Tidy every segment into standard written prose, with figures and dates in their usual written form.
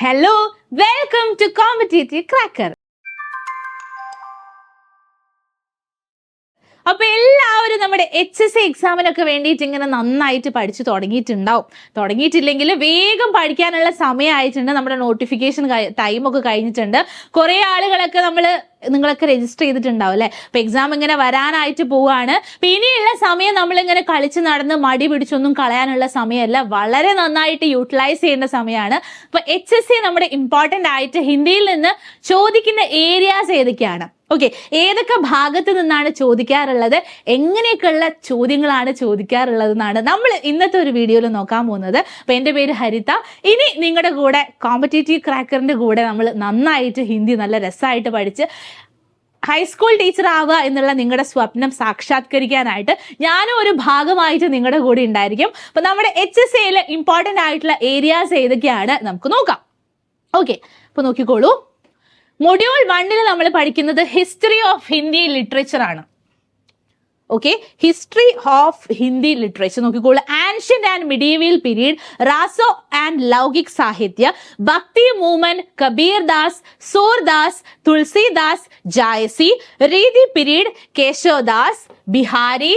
Hello, welcome to Competitive Cracker. അപ്പോൾ എല്ലാവരും നമ്മുടെ HSC എക്സാമിനൊക്കെ വേണ്ടിയിട്ട് ഇങ്ങനെ നന്നായിട്ട് പഠിച്ചു തുടങ്ങിയിട്ടില്ലെങ്കിൽ വേഗം പഠിക്കാനുള്ള സമയമായിട്ടുണ്ട്. നമ്മുടെ നോട്ടിഫിക്കേഷൻ ടൈമൊക്കെ കഴിഞ്ഞിട്ടുണ്ട്. കുറേ ആളുകളൊക്കെ നിങ്ങളൊക്കെ രജിസ്റ്റർ ചെയ്തിട്ടുണ്ടാവും അല്ലേ? അപ്പോൾ എക്സാം ഇങ്ങനെ വരാനായിട്ട് പോവുകയാണ്. അപ്പോൾ ഇനിയുള്ള സമയം നമ്മളിങ്ങനെ കളിച്ച് നടന്ന് മടി പിടിച്ചൊന്നും കളയാനുള്ള സമയമല്ല, വളരെ നന്നായിട്ട് യൂട്ടിലൈസ് ചെയ്യേണ്ട സമയമാണ്. അപ്പോൾ HSC നമ്മുടെ ഇമ്പോർട്ടൻ്റ് ആയിട്ട് ഹിന്ദിയിൽ നിന്ന് ചോദിക്കുന്ന ഏരിയാസ് ഏതൊക്കെയാണ്, ഓക്കെ, ഏതൊക്കെ ഭാഗത്ത് നിന്നാണ് ചോദിക്കാറുള്ളത്, എങ്ങനെയൊക്കെയുള്ള ചോദ്യങ്ങളാണ് ചോദിക്കാറുള്ളത് എന്നാണ് നമ്മൾ ഇന്നത്തെ ഒരു വീഡിയോയിൽ നോക്കാൻ പോകുന്നത്. അപ്പോൾ എൻ്റെ പേര് ഹരിത. ഇനി നിങ്ങളുടെ കൂടെ കോമ്പറ്റേറ്റീവ് ക്രാക്കറിൻ്റെ കൂടെ നമ്മൾ നന്നായിട്ട് ഹിന്ദി നല്ല രസമായിട്ട് പഠിച്ച് ഹൈസ്കൂൾ ടീച്ചർ ആവുക എന്നുള്ള നിങ്ങളുടെ സ്വപ്നം സാക്ഷാത്കരിക്കാനായിട്ട് ഞാനും ഒരു ഭാഗമായിട്ട് നിങ്ങളുടെ കൂടെ ഉണ്ടായിരിക്കും. അപ്പോൾ നമ്മുടെ HSCയിൽ ഇമ്പോർട്ടൻ്റ് ആയിട്ടുള്ള ഏരിയാസ് ഏതൊക്കെയാണ് നമുക്ക് നോക്കാം. ഓക്കെ, അപ്പോൾ നോക്കിക്കോളൂ. മൊഡ്യൂൾ 1 നമ്മൾ പഠിക്കുന്നത് ഹിസ്റ്ററി ഓഫ് ഹിന്ദി ലിറ്ററേച്ചർ ആണ്. Okay, history of Hindi literature നോക്കിക്കോളൂ. Ancient and medieval period, Raso and Laukik Sahitya, Bhakti movement, Kabir Das, Surdas, Tulsidas, Jayasi, Riti period, Keshavdas, Bihari,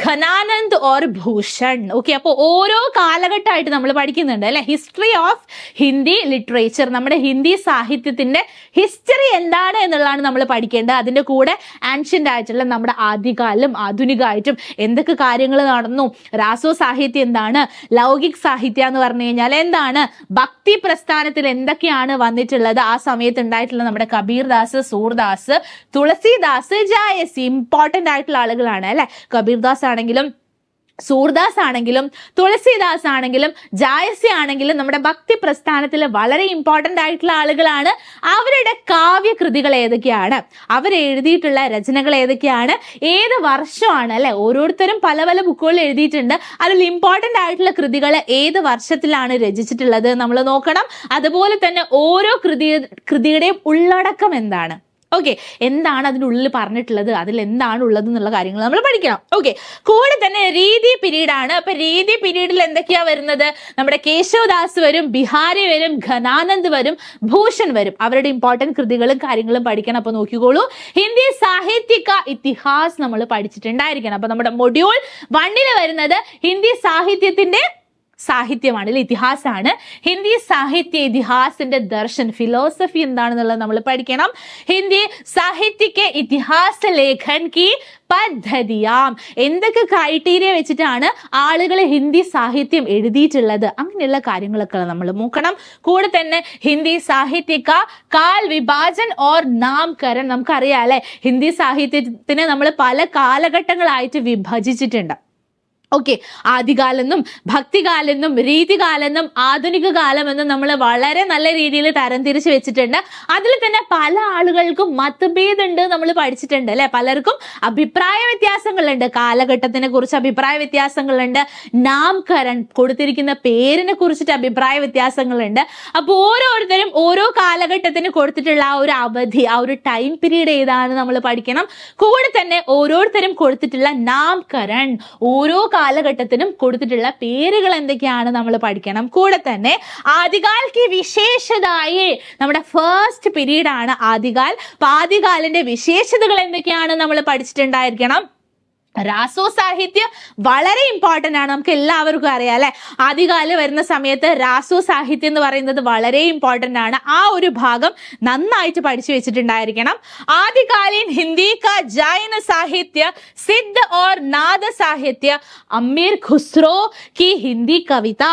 Ghananand or Bhushan. Okay, അപ്പോൾ ഓരോ കാലഘട്ടമായിട്ട് നമ്മൾ പഠിക്കുന്നുണ്ട് അല്ലെ. ഹിസ്റ്ററി ഓഫ് ഹിന്ദി ലിറ്ററേച്ചർ, നമ്മുടെ ഹിന്ദി സാഹിത്യത്തിന്റെ ഹിസ്റ്ററി എന്താണ് എന്നുള്ളതാണ് നമ്മൾ പഠിക്കേണ്ടത്. അതിന്റെ കൂടെ ആൻഷ്യന്റ് ആയിട്ടുള്ള നമ്മുടെ ആദ്യകാലം ആധുനികമായിട്ടും എന്തൊക്കെ കാര്യങ്ങൾ നടന്നു, രാസോ സാഹിത്യം എന്താണ്, ലൗകിക് സാഹിത്യം എന്ന് പറഞ്ഞു കഴിഞ്ഞാൽ എന്താണ്, ഭക്തി പ്രസ്ഥാനത്തിൽ എന്തൊക്കെയാണ് വന്നിട്ടുള്ളത്, ആ സമയത്ത് ഉണ്ടായിട്ടുള്ള നമ്മുടെ കബീർ ദാസ്, സൂർദാസ്, തുളസിദാസ്, ജായസി, ഇമ്പോർട്ടൻ്റ് ആയിട്ടുള്ള ആളുകളാണ് അല്ലെ. കബീർ ദാസ് ആണെങ്കിലും സൂർദാസ് ആണെങ്കിലും തുളസിദാസ് ആണെങ്കിലും ജായസി ആണെങ്കിലും നമ്മുടെ ഭക്തി പ്രസ്ഥാനത്തിൽ വളരെ ഇമ്പോർട്ടൻ്റ് ആയിട്ടുള്ള ആളുകളാണ്. അവരുടെ കാവ്യകൃതികൾ ഏതൊക്കെയാണ്, അവരെഴുതിയിട്ടുള്ള രചനകൾ ഏതൊക്കെയാണ്, ഏത് വർഷമാണ് അല്ലെ. ഓരോരുത്തരും പല പല ബുക്കുകൾ എഴുതിയിട്ടുണ്ട്. അതിൽ ഇമ്പോർട്ടൻ്റ് ആയിട്ടുള്ള കൃതികൾ ഏത് വർഷത്തിലാണ് രചിച്ചിട്ടുള്ളത് നമ്മൾ നോക്കണം. അതുപോലെ തന്നെ ഓരോ കൃതിയുടെയും ഉള്ളടക്കം എന്താണ്, ഓക്കെ, എന്താണ് അതിനുള്ളിൽ പറഞ്ഞിട്ടുള്ളത്, അതിൽ എന്താണ് ഉള്ളത് എന്നുള്ള കാര്യങ്ങൾ നമ്മൾ പഠിക്കണം. ഓക്കെ, കൂടെ തന്നെ രീതി പീരീഡ് ആണ്. അപ്പൊ രീതി പീരീഡിൽ എന്തൊക്കെയാ വരുന്നത്, നമ്മുടെ കേശവദാസ് വരും, ബിഹാരി വരും, ഘനാനന്ദ് വരും, ഭൂഷൺ വരും. അവരുടെ ഇമ്പോർട്ടൻറ്റ് കൃതികളും കാര്യങ്ങളും പഠിക്കണം. അപ്പൊ നോക്കിക്കോളൂ, ഹിന്ദി സാഹിത്യക ഇതിഹാസ് നമ്മൾ പഠിച്ചിട്ടുണ്ടായിരിക്കണം. അപ്പൊ നമ്മുടെ മൊഡ്യൂൾ 1 വരുന്നത് ഹിന്ദി സാഹിത്യത്തിന്റെ സാഹിത്യമാണ്, ഇതിഹാസാണ്. ഹിന്ദി സാഹിത്യ ഇതിഹാസിന്റെ ദർശൻ, ഫിലോസഫി എന്താണെന്നുള്ളത് നമ്മൾ പഠിക്കണം. ഹിന്ദി സാഹിത്യക്ക് ഇതിഹാസ ലേഖൻ കി പദ്ധതിയാം, എന്തൊക്കെ ക്രൈറ്റീരിയ വെച്ചിട്ടാണ് ആളുകൾ ഹിന്ദി സാഹിത്യം എഴുതിയിട്ടുള്ളത്, അങ്ങനെയുള്ള കാര്യങ്ങളൊക്കെ നമ്മൾ നോക്കണം. കൂടെ തന്നെ ഹിന്ദി സാഹിത്യക കാൽ വിഭാജൻ ഓർ നാംകരൺ, നമുക്കറിയാം അല്ലെ, ഹിന്ദി സാഹിത്യത്തിനെ നമ്മൾ പല കാലഘട്ടങ്ങളായിട്ട് വിഭജിച്ചിട്ടുണ്ട്. ഓക്കെ, ആദ്യകാലെന്നും ഭക്തികാലെന്നും രീതികാലെന്നും ആധുനിക കാലമെന്നും നമ്മൾ വളരെ നല്ല രീതിയിൽ തരംതിരിച്ച് വെച്ചിട്ടുണ്ട്. അതിൽ തന്നെ പല ആളുകൾക്കും മതഭേദമുണ്ട് നമ്മൾ പഠിച്ചിട്ടുണ്ട് അല്ലെ. പലർക്കും അഭിപ്രായ വ്യത്യാസങ്ങളുണ്ട്, കാലഘട്ടത്തിനെ കുറിച്ച് അഭിപ്രായ വ്യത്യാസങ്ങളുണ്ട്, നാംകരൺ കൊടുത്തിരിക്കുന്ന പേരിനെ കുറിച്ചിട്ട് അഭിപ്രായ വ്യത്യാസങ്ങളുണ്ട്. അപ്പോൾ ഓരോരുത്തരും ഓരോ കാലഘട്ടത്തിന് കൊടുത്തിട്ടുള്ള ആ ഒരു അവധി, ആ ഒരു ടൈം പീരീഡ് ഏതാണ് നമ്മൾ പഠിക്കണം. കൂടെ തന്നെ ഓരോരുത്തരും കൊടുത്തിട്ടുള്ള നാംകരൺ, ഓരോ കാലഘട്ടത്തിനും കൊടുത്തിട്ടുള്ള പേരുകൾ എന്തൊക്കെയാണ് നമ്മൾ പഠിക്കണം. കൂടെ തന്നെ ആദികാൽ की വിശേഷതായി, നമ്മുടെ ഫസ്റ്റ് പീരീഡ് ആണ് ആദികാൽ. അപ്പൊ ആദികാലിന്റെ വിശേഷതകൾ എന്തൊക്കെയാണ് നമ്മൾ പഠിച്ചിട്ടുണ്ടായിരിക്കണം. രാസോ സാഹിത്യം വളരെ ഇമ്പോർട്ടൻ്റ് ആണ്, നമുക്ക് എല്ലാവർക്കും അറിയാം അല്ലെ. ആദ്യകാലം വരുന്ന സമയത്ത് രാസോ സാഹിത്യം എന്ന് പറയുന്നത് വളരെ ഇമ്പോർട്ടൻ്റ് ആണ്. ആ ഒരു ഭാഗം നന്നായിട്ട് പഠിച്ചു വെച്ചിട്ടുണ്ടായിരിക്കണം. ആദ്യകാലീൻ ഹിന്ദി കാ ജൈന സാഹിത്യ, സിദ്ധ ഓർ നാദ സാഹിത്യ, അമീർ ഖുസ്രോ की हिंदी कविता,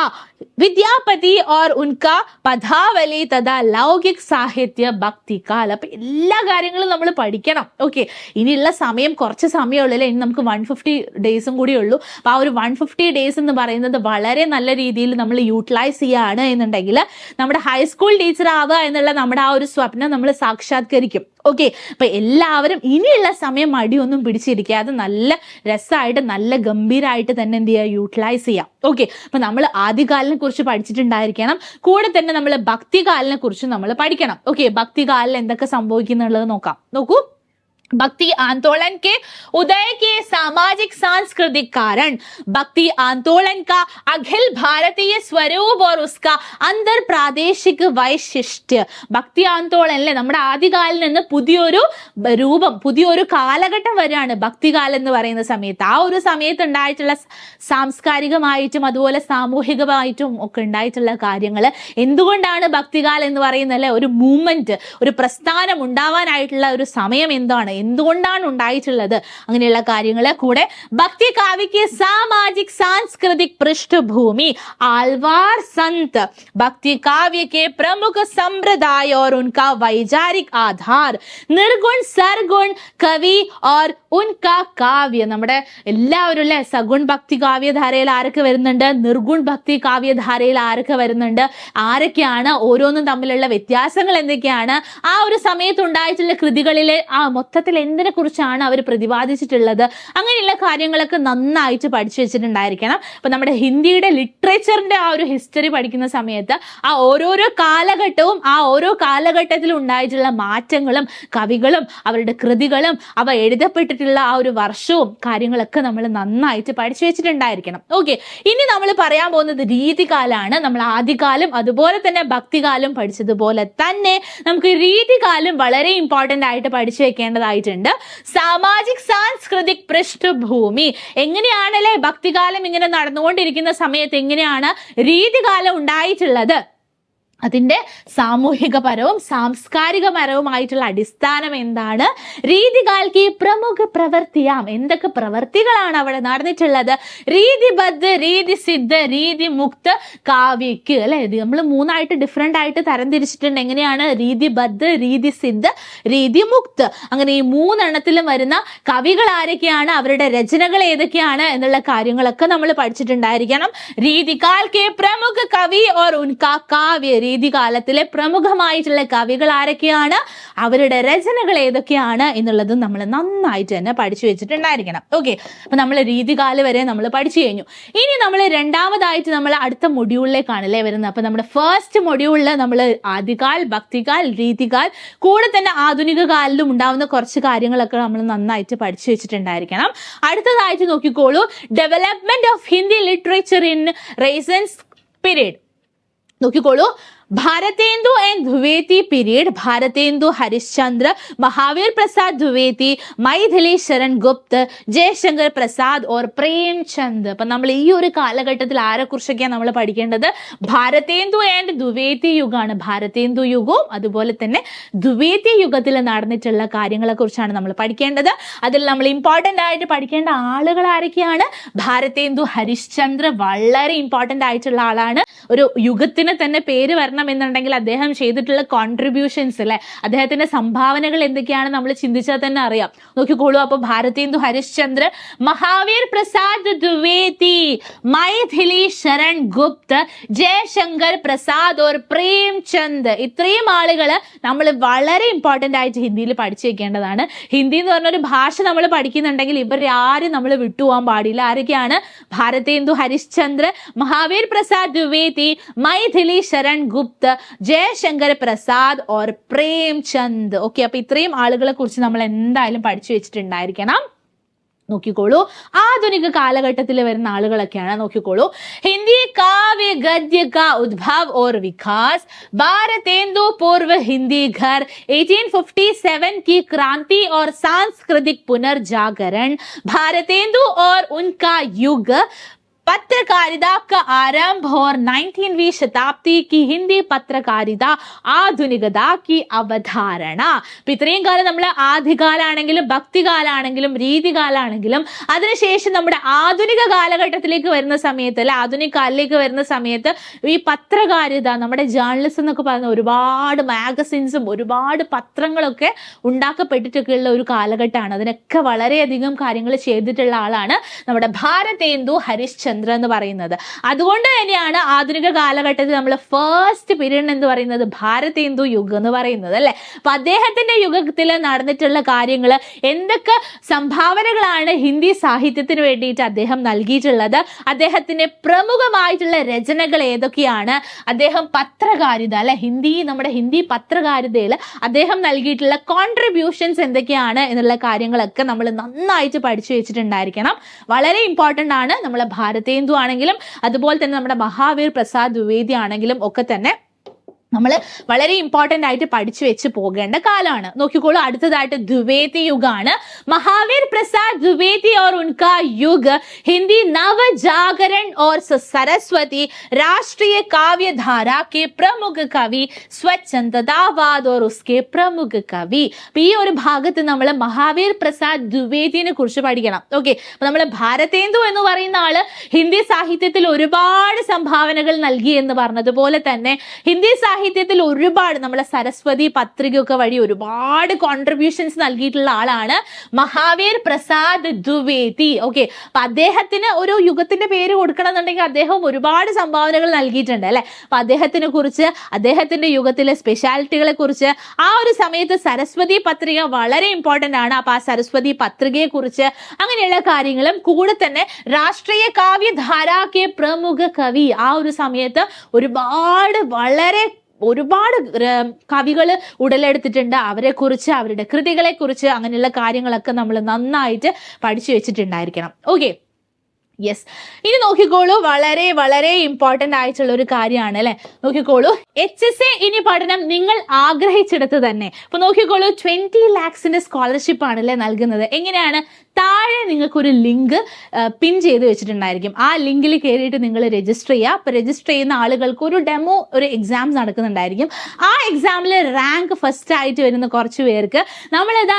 വിദ്യാപതി ഓർ ഉൻക പദാവലി തഥാ ലൗകിക് സാഹിത്യ, ഭക്തികാൽ. അപ്പൊ എല്ലാ കാര്യങ്ങളും നമ്മൾ പഠിക്കണം. ഓക്കെ, ഇനിയുള്ള സമയം കുറച്ച് സമയമുള്ളൂ അല്ലേ, ഇനി നമുക്ക് 150 ഡേയ്സും കൂടി ഉള്ളൂ. അപ്പൊ ആ ഒരു 150 ഡേയ്സ് എന്ന് പറയുന്നത് വളരെ നല്ല രീതിയിൽ നമ്മൾ യൂട്ടിലൈസ് ചെയ്യുകയാണ് എന്നുണ്ടെങ്കിൽ നമ്മുടെ ഹൈസ്കൂൾ ടീച്ചർ ആവുക എന്നുള്ള നമ്മുടെ ആ ഒരു സ്വപ്നം നമ്മൾ സാക്ഷാത്കരിക്കും. ഓക്കെ, അപ്പൊ എല്ലാവരും ഇനിയുള്ള സമയം മടിയൊന്നും പിടിച്ചിരിക്കാതെ നല്ല രസമായിട്ട് നല്ല ഗംഭീരമായിട്ട് തന്നെ എന്ത് ചെയ്യുക, യൂട്ടിലൈസ് ചെയ്യാം. ഓക്കെ, അപ്പൊ നമ്മൾ ആദ്യകാലിനെ കുറിച്ച് പഠിച്ചിട്ടുണ്ടായിരിക്കണം. കൂടെ തന്നെ നമ്മൾ ഭക്തികാലിനെ കുറിച്ച് നമ്മൾ പഠിക്കണം. ഓക്കെ, ഭക്തികാലിൽ എന്തൊക്കെ സംഭവിക്കുന്നുള്ളത് നോക്കാം. നോക്കൂ, भक्ति आंदोलन के उदय के सामाजिक सांस्कृतिक कारण भक्ति आंदोलन का अखिल भारतीय स्वरूप और उसका अंतर प्रादेशिक वैशिष्ट्य ഭക്തി ആന്തോളനിലെ നമ്മുടെ ആദ്യകാലിൽ നിന്ന് പുതിയൊരു രൂപം, പുതിയൊരു കാലഘട്ടം വരെയാണ് ഭക്തികാലം എന്ന് പറയുന്ന സമയത്ത്. ആ ഒരു സമയത്ത് ഉണ്ടായിട്ടുള്ള സാംസ്കാരികമായിട്ടും അതുപോലെ സാമൂഹികമായിട്ടും ഒക്കെ ഉണ്ടായിട്ടുള്ള കാര്യങ്ങൾ എന്തുകൊണ്ടാണ് ഭക്തികാലം എന്ന് പറയുന്ന ഒരു മൂവ്മെന്റ്, ഒരു പ്രസ്ഥാനം ഉണ്ടാവാനായിട്ടുള്ള ഒരു സമയം എന്താണ്, എന്തുകൊണ്ടാണ് ഉണ്ടായിട്ടുള്ളത്, അങ്ങനെയുള്ള കാര്യങ്ങളെ കൂടെ ഭക്തി കാവ്യക്ക് സാമാജിക് സാംസ്कृतिक पृष्ठभूमि आलवार संत भक्ति काव्य के प्रमुख संप्रदाय और उनका वैचारिक आधार निर्गुण सरगुण कवि और उनका काव्य. നമ്മുടെ എല്ലാവരും അല്ലെ സഗുൺ ഭക്തി കാവ്യധാരയിൽ ആരൊക്കെ വരുന്നുണ്ട്, നിർഗുൺ ഭക്തി കാവ്യധാരയിൽ ആരൊക്കെ വരുന്നുണ്ട്, ആരൊക്കെയാണ്, ഓരോന്നും തമ്മിലുള്ള വ്യത്യാസങ്ങൾ എന്തൊക്കെയാണ്, ആ ഒരു സമയത്ത് ഉണ്ടായിട്ടുള്ള കൃതികളിലെ ആ മൊത്തത്തിൽ എന്തിനെ കുറിച്ചാണ് അവർ പ്രതിപാദിച്ചിട്ടുള്ളത്, അങ്ങനെയുള്ള കാര്യങ്ങളൊക്കെ നന്നായിട്ട് പഠിച്ചു വെച്ചിട്ടുണ്ടായിരിക്കണം. അപ്പൊ നമ്മുടെ ഹിന്ദിയുടെ ലിറ്ററേച്ചറിന്റെ ആ ഒരു ഹിസ്റ്ററി പഠിക്കുന്ന സമയത്ത് ആ ഓരോരോ കാലഘട്ടവും ആ ഓരോ കാലഘട്ടത്തിൽ ഉണ്ടായിട്ടുള്ള മാറ്റങ്ങളും കവികളും അവരുടെ കൃതികളും അവ എഴുതപ്പെട്ടിട്ടുള്ള ആ ഒരു വർഷവും കാര്യങ്ങളൊക്കെ നമ്മൾ നന്നായിട്ട് പഠിച്ചു വെച്ചിട്ടുണ്ടായിരിക്കണം. ഓക്കെ, ഇനി നമ്മൾ പറയാൻ പോകുന്നത് രീതികാലാണ്. നമ്മൾ ആദ്യകാലം അതുപോലെ തന്നെ ഭക്തികാലം പഠിച്ചതുപോലെ തന്നെ നമുക്ക് രീതികാലം വളരെ ഇമ്പോർട്ടന്റ് ആയിട്ട് പഠിച്ചു വെക്കേണ്ടതായിട്ടുണ്ട്. സാമാജിക് സാംസ്കൃതിക് പൃഷ്ഠഭൂമി എങ്ങനെയാണല്ലേ ഭക്തികാലം ഇങ്ങനെ നടന്നുകൊണ്ടിരിക്കുന്ന സമയത്ത് എങ്ങനെയാണ് രീതികാലം ഉണ്ടായിട്ടുള്ളത്, അതിന്റെ സാമൂഹികപരവും സാംസ്കാരികപരവുമായിട്ടുള്ള അടിസ്ഥാനം എന്താണ്, രീതികാൽക്ക് പ്രമുഖ പ്രവർത്തിയാം, എന്തൊക്കെ പ്രവർത്തികളാണ് അവിടെ നടന്നിട്ടുള്ളത്, രീതിബദ്ധ രീതി സിദ്ധ രീതി മുക്ത കാവ്യക്ക് അല്ലെ, നമ്മൾ മൂന്നായിട്ട് ഡിഫറെന്റ് ആയിട്ട് തരംതിരിച്ചിട്ടുണ്ട്. എങ്ങനെയാണ് രീതിബദ്ധ രീതി സിദ്ധ രീതി മുക്ത, അങ്ങനെ ഈ മൂന്നെണ്ണത്തിലും വരുന്ന കവികൾ ആരൊക്കെയാണ്, അവരുടെ രചനകൾ ഏതൊക്കെയാണ് എന്നുള്ള കാര്യങ്ങളൊക്കെ നമ്മൾ പഠിച്ചിട്ടുണ്ടായിരിക്കണം. രീതികാൽക്ക് പ്രമുഖ കവി ഓർ ഉൻകാ കാവ്യ, രീതികാലത്തിലെ പ്രമുഖമായിട്ടുള്ള കവികൾ ആരൊക്കെയാണ്, അവരുടെ രചനകൾ ഏതൊക്കെയാണ് എന്നുള്ളതും നമ്മൾ നന്നായിട്ട് തന്നെ പഠിച്ചു വെച്ചിട്ടുണ്ടായിരിക്കണം. ഓക്കെ, അപ്പൊ നമ്മൾ രീതികാലം വരെ നമ്മൾ പഠിച്ചു കഴിഞ്ഞു. ഇനി നമ്മൾ രണ്ടാമതായിട്ട് നമ്മൾ അടുത്ത മൊഡ്യൂളിലേക്കാണല്ലേ വരുന്നത്. അപ്പൊ നമ്മുടെ ഫസ്റ്റ് മൊഡ്യൂളിൽ നമ്മൾ ആദ്യകാൽ, ഭക്തികാൽ, രീതികാൽ, കൂടെ തന്നെ ആധുനിക കാലിലും ഉണ്ടാവുന്ന കുറച്ച് കാര്യങ്ങളൊക്കെ നമ്മൾ നന്നായിട്ട് പഠിച്ചു വെച്ചിട്ടുണ്ടായിരിക്കണം. അടുത്തതായിട്ട് നോക്കിക്കോളൂ, development of Hindi literature in recent period. നോക്കിക്കോളൂ, Bharatendu and Dwivedi period, Bharatendu Harishchandra, Mahavir Prasad Dwivedi, Maithili Sharan Gupt, Jaishankar Prasad or Premchand. അപ്പൊ നമ്മൾ ഈ ഒരു കാലഘട്ടത്തിൽ ആരെ കുറിച്ചൊക്കെയാണ് നമ്മൾ പഠിക്കേണ്ടത്, ഭാരതേന്ദു ആൻഡ് ദ്വിവേദി യുഗമാണ്. ഭാരതേന്ദു യുഗവും അതുപോലെ തന്നെ ദ്വിവേദി യുഗത്തിൽ നടന്നിട്ടുള്ള കാര്യങ്ങളെ കുറിച്ചാണ് നമ്മൾ പഠിക്കേണ്ടത്. അതിൽ നമ്മൾ ഇമ്പോർട്ടന്റ് ആയിട്ട് പഠിക്കേണ്ട ആളുകൾ ആരൊക്കെയാണ്, ഭാരതേന്ദു ഹരിശ്ചന്ദ്ര വളരെ ഇമ്പോർട്ടന്റ് ആയിട്ടുള്ള ആളാണ്. ഒരു യുഗത്തിന് തന്നെ പേര് എന്നുണ്ടെങ്കിൽ അദ്ദേഹം ചെയ്തിട്ടുള്ള കോൺട്രിബ്യൂഷൻസ് അല്ലെ, അദ്ദേഹത്തിന്റെ സംഭാവനകൾ എന്തൊക്കെയാണ് നമ്മൾ ചിന്തിച്ചാൽ തന്നെ അറിയാം. നോക്കിക്കോളൂ, അപ്പൊ ഭാരതേന്ദു ഹരിശ്ചന്ദ്ര, മഹാവീർ പ്രസാദ് ദ്വിവേദി, മൈഥിലി ശരൺ ഗുപ്ത, ജയശങ്കർ പ്രസാദ് ഓർ പ്രേംചന്ദ്, ഇത്രയും ആളുകള് നമ്മൾ വളരെ ഇമ്പോർട്ടന്റ് ആയിട്ട് ഹിന്ദിയിൽ പഠിച്ചു വെക്കേണ്ടതാണ്. ഹിന്ദി എന്ന് പറഞ്ഞൊരു ഭാഷ നമ്മൾ പഠിക്കുന്നുണ്ടെങ്കിൽ ഇവരാരും നമ്മൾ വിട്ടുപോകാൻ പാടില്ല. ആരൊക്കെയാണ്, ഭാരതേന്ദു ഹരിശ്ചന്ദ്ര, മഹാവീർ പ്രസാദ് ദ്വിവേദി, മൈഥിലി ശരൺ ഗുപ്ത, ജയശങ്കർ പ്രസാദ് ഓർ പ്രേംചന്ദ്. ഓക്കെ, അപ്പൊ ഇത്രയും ആളുകളെ കുറിച്ച് നമ്മൾ എന്തായാലും പഠിച്ചു വെച്ചിട്ടുണ്ടായിരിക്കണം. നോക്കിക്കോളൂ, ആധുനിക കാലഘട്ടത്തിൽ വരുന്ന ആളുകളൊക്കെയാണ്. നോക്കിക്കോളൂ, ഹിന്ദി കാവ്യ ഗദ്യ കാ ഉദ്ഭവ് ഓർ വികാസ്, भारतेंदु पूर्व हिंदी घर, 1857 की क्रांति और सांस्कृतिक पुनर्जागरण, भारतेंदु और उनका युग, पत्रकारिता का आरंभ और 19वीं शताब्दी की हिंदी पत्रकारिता, ആധുനികത की അവധാരണ. അപ്പൊ ഇത്രയും കാലം നമ്മൾ ആദ്യകാലാണെങ്കിലും ഭക്തികാലാണെങ്കിലും രീതികാലാണെങ്കിലും അതിനുശേഷം നമ്മുടെ ആധുനിക കാലഘട്ടത്തിലേക്ക് വരുന്ന സമയത്ത് അല്ലെ, ആധുനിക കാലിലേക്ക് വരുന്ന സമയത്ത് ഈ പത്രകാരിത, നമ്മുടെ ജേർണലിസം എന്നൊക്കെ പറയുന്ന ഒരുപാട് മാഗസിൻസും ഒരുപാട് പത്രങ്ങളൊക്കെ ഉണ്ടാക്കപ്പെട്ടിട്ടൊക്കെയുള്ള ഒരു കാലഘട്ടമാണ്. അതിനൊക്കെ വളരെയധികം കാര്യങ്ങൾ ചെയ്തിട്ടുള്ള ആളാണ് നമ്മുടെ ഭാരതേന്ദു ഹരിശ്ചന്ദ്ര ചന്ദ്ര എന്ന് പറയുന്നത്. അതുകൊണ്ട് തന്നെയാണ് ആധുനിക കാലഘട്ടത്തിൽ നമ്മൾ ഫസ്റ്റ് പീരീഡ് എന്ന് പറയുന്നത് ഭാരതേന്ദു യുഗം എന്ന് പറയുന്നത് അല്ലെ. അപ്പൊ അദ്ദേഹത്തിന്റെ യുഗത്തിൽ നടന്നിട്ടുള്ള കാര്യങ്ങൾ, എന്തൊക്കെ സംഭാവനകളാണ് ഹിന്ദി സാഹിത്യത്തിന് വേണ്ടിയിട്ട് അദ്ദേഹം നൽകിയിട്ടുള്ളത്, അദ്ദേഹത്തിന്റെ പ്രമുഖമായിട്ടുള്ള രചനകൾ ഏതൊക്കെയാണ്, അദ്ദേഹം പത്രകാരിത അല്ലെ, നമ്മുടെ ഹിന്ദി പത്രകാരിതയിൽ അദ്ദേഹം നൽകിയിട്ടുള്ള കോൺട്രിബ്യൂഷൻസ് എന്തൊക്കെയാണ് എന്നുള്ള കാര്യങ്ങളൊക്കെ നമ്മൾ നന്നായിട്ട് പഠിച്ചു വെച്ചിട്ടുണ്ടായിരിക്കണം. വളരെ ഇമ്പോർട്ടന്റ് ആണ്. നമ്മളെ ഭാരതേന്ദു ആണെങ്കിലും അതുപോലെ തന്നെ നമ്മുടെ മഹാവീർ പ്രസാദ് ദ്വിവേദി ആണെങ്കിലും ഒക്കെ തന്നെ നമ്മൾ വളരെ ഇമ്പോർട്ടന്റ് ആയിട്ട് പഠിച്ചു വെച്ച് പോകേണ്ട കാലമാണ്. നോക്കിക്കോളൂ, അടുത്തതായിട്ട് ദ്വിവേദി യുഗമാണ്. മഹാവീർ പ്രസാദ് ദ്വിവേദി और उनका युग हिंदी नव जागरण और सरस्वती राष्ट्रीय काव्य धारा के प्रमुख कवि स्वच्छंदतावाद और उसके प्रमुख कवि. ഈ ഒരു ഭാഗത്ത് നമ്മൾ മഹാവീർ പ്രസാദ് ദ്വിവേദിനെ കുറിച്ച് പഠിക്കണം. ഓക്കെ, അപ്പൊ നമ്മൾ ഭാരതേന്ദു എന്ന് പറയുന്ന ആള് ഹിന്ദി സാഹിത്യത്തിൽ ഒരുപാട് സംഭാവനകൾ നൽകി എന്ന് പറഞ്ഞതുപോലെ തന്നെ ഹിന്ദി സാഹിത്യത്തിൽ ഒരുപാട് നമ്മളെ സരസ്വതി പത്രികയൊക്കെ വഴി ഒരുപാട് കോൺട്രിബ്യൂഷൻസ് നൽകിയിട്ടുള്ള ആളാണ് മഹാവീർ പ്രസാദ് ദ്വിവേദി. ഓക്കെ, അപ്പൊ അദ്ദേഹത്തിന് ഒരു യുഗത്തിന്റെ പേര് കൊടുക്കണം എന്നുണ്ടെങ്കിൽ അദ്ദേഹം ഒരുപാട് സംഭാവനകൾ നൽകിയിട്ടുണ്ട് അല്ലെ. അപ്പൊ അദ്ദേഹത്തിനെ കുറിച്ച്, അദ്ദേഹത്തിന്റെ യുഗത്തിലെ സ്പെഷ്യാലിറ്റികളെ കുറിച്ച്, ആ ഒരു സമയത്ത് സരസ്വതി പത്രിക വളരെ ഇമ്പോർട്ടന്റ് ആണ്. അപ്പൊ ആ സരസ്വതി പത്രികയെ കുറിച്ച് അങ്ങനെയുള്ള കാര്യങ്ങളും കൂടെ തന്നെ രാഷ്ട്രീയ കാവ്യധാരാക്കെ പ്രമുഖ കവി, ആ ഒരു സമയത്ത് ഒരുപാട് കവികൾ ഉടലെടുത്തിട്ടുണ്ട്. അവരെ കുറിച്ച്, അവരുടെ കൃതികളെ കുറിച്ച്, അങ്ങനെയുള്ള കാര്യങ്ങളൊക്കെ നമ്മൾ നന്നായിട്ട് പഠിച്ചു വെച്ചിട്ടുണ്ടായിരിക്കണം. Okay, yes. ഇനി നോക്കിക്കോളൂ, വളരെ വളരെ ഇമ്പോർട്ടന്റ് ആയിട്ടുള്ള ഒരു കാര്യമാണ് അല്ലെ. നോക്കിക്കോളൂ, HSA ഇനി പഠനം നിങ്ങൾ ആഗ്രഹിച്ചെടുത്ത് തന്നെ. അപ്പൊ നോക്കിക്കോളൂ, 20 lakhs സ്കോളർഷിപ്പ് ആണല്ലേ നൽകുന്നത്. എങ്ങനെയാണ്? താഴെ നിങ്ങൾക്കൊരു ലിങ്ക് പിൻ ചെയ്ത് വെച്ചിട്ടുണ്ടായിരിക്കും. ആ ലിങ്കിൽ കയറിയിട്ട് നിങ്ങൾ രജിസ്റ്റർ ചെയ്യുക. അപ്പൊ രജിസ്റ്റർ ചെയ്യുന്ന ആളുകൾക്ക് ഒരു ഡെമോ, ഒരു എക്സാം നടക്കുന്നുണ്ടായിരിക്കും. ആ എക്സാമിൽ റാങ്ക് ഫസ്റ്റ് ആയിട്ട് വരുന്ന കുറച്ച് പേർക്ക്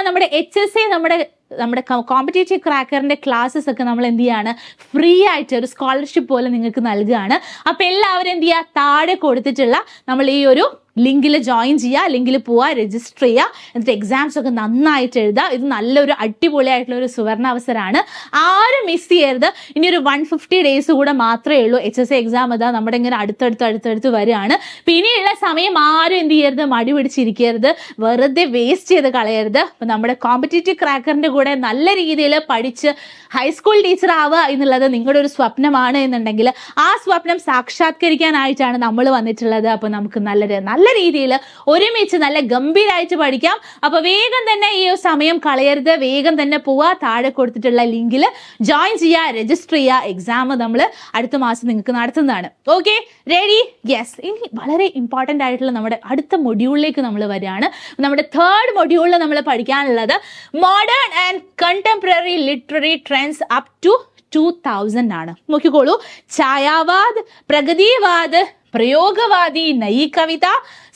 നമ്മുടെ HSA, നമ്മുടെ കോമ്പറ്റേറ്റീവ് ക്രാക്കറിന്റെ ക്ലാസ്സസ് ഒക്കെ നമ്മൾ എന്ത് ചെയ്യാണ്, ഫ്രീ ആയിട്ട് ഒരു സ്കോളർഷിപ്പ് പോലെ നിങ്ങൾക്ക് നൽകുകയാണ്. അപ്പൊ എല്ലാവരും എന്ത് ചെയ്യുക, താഴെ കൊടുത്തിട്ടുള്ള നമ്മൾ ഈ ഒരു ലിങ്കിൽ ജോയിൻ ചെയ്യുക, ലിങ്കിൽ പോവുക, രജിസ്റ്റർ ചെയ്യുക, എന്നിട്ട് എക്സാംസ് ഒക്കെ നന്നായിട്ട് എഴുതുക. ഇത് നല്ലൊരു അടിപൊളിയായിട്ടുള്ള ഒരു സുവർണ അവസരമാണ്. ആരും മിസ് ചെയ്യരുത്. ഇനി ഒരു 150 days കൂടെ മാത്രമേ ഉള്ളൂ. HSA എക്സാം അതാ നമ്മുടെ ഇങ്ങനെ അടുത്തടുത്ത് വരികയാണ്. പിന്നെയുള്ള സമയം ആരും എന്ത് ചെയ്യരുത്, മടി പിടിച്ചിരിക്കരുത്, വെറുതെ വേസ്റ്റ് ചെയ്ത് കളയരുത്. അപ്പൊ നമ്മുടെ കോമ്പറ്റേറ്റീവ് ക്രാക്കറിന്റെ കൂടെ നല്ല രീതിയിൽ പഠിച്ച് ഹൈസ്കൂൾ ടീച്ചർ ആവുക എന്നുള്ളത് നിങ്ങളുടെ ഒരു സ്വപ്നമാണ് എന്നുണ്ടെങ്കിൽ ആ സ്വപ്നം സാക്ഷാത്കരിക്കാനായിട്ടാണ് നമ്മൾ വന്നിട്ടുള്ളത്. അപ്പൊ നമുക്ക് നല്ല രീതിയിൽ ഒരുമിച്ച് നല്ല ഗംഭീരമായിട്ട് പഠിക്കാം. അപ്പൊ വേഗം തന്നെ ഈ സമയം കളയരുത്, വേഗം തന്നെ പോവുക, താഴെ കൊടുത്തിട്ടുള്ള ലിങ്കിൽ ജോയിൻ ചെയ്യുക, രജിസ്റ്റർ ചെയ്യുക. എക്സാം നമ്മൾ അടുത്ത മാസം നിങ്ങൾക്ക് നടത്തുന്നതാണ്. Okay, ready? യെസ്. ഇനി വളരെ ഇമ്പോർട്ടന്റ് ആയിട്ടുള്ള നമ്മുടെ അടുത്ത മൊഡ്യൂളിലേക്ക് നമ്മൾ വരികയാണ്. നമ്മുടെ 3rd മൊഡ്യൂളിൽ നമ്മൾ പഠിക്കാനുള്ളത് modern and contemporary literary trends up to 2000 ആണ്. നോക്കിക്കോളൂ, ഛായാവാദ്, പ്രഗതിവാദ്, प्रयोगवादी, नई कविता,